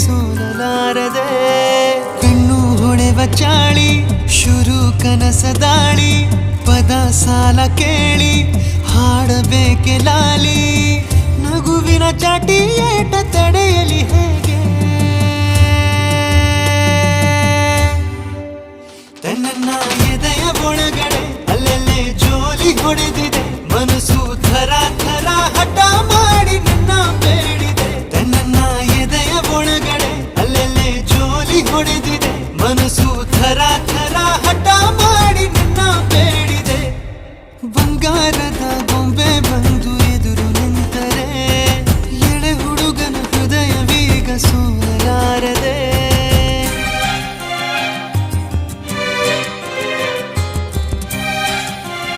ಸೋಲಲಾರದೆ ಕಣ್ಣು ಹೊಳೆವ ಚಾಳಿ ಶುರು ಕನಸದಾಳಿ ಪದ ಸಾಲ ಕೇಳಿ ಹಾಡಬೇಕೆ ಲಾಲಿ ನಗುವಿನ ಚಾಟಿ ಏಟ ತಡೆಯಲಿ ಹೇಗೆ ತನ್ನ ಎದೆಯ ಒಳಗಡೆ ಅಲ್ಲಲ್ಲೇ ಜೋಲಿ ಹೊಡೆದಿದೆ ಮನಸ್ಸು ಥರ ಥರ ಹಠ ಮಾಡಿ ನಿನ್ನ ಬೇಡಿದೆ ತನ್ನ ಎದೆಯ ಒಳಗಡೆ ಅಲ್ಲಲ್ಲೇ ಜೋಲಿ ಹೊಡೆದಿದೆ ಮನಸ್ಸು ಥರ ಥರ ಹಠ ಮಾಡಿ ನಿನ್ನ ಬೇಡಿದೆ ಬಂಗಾರ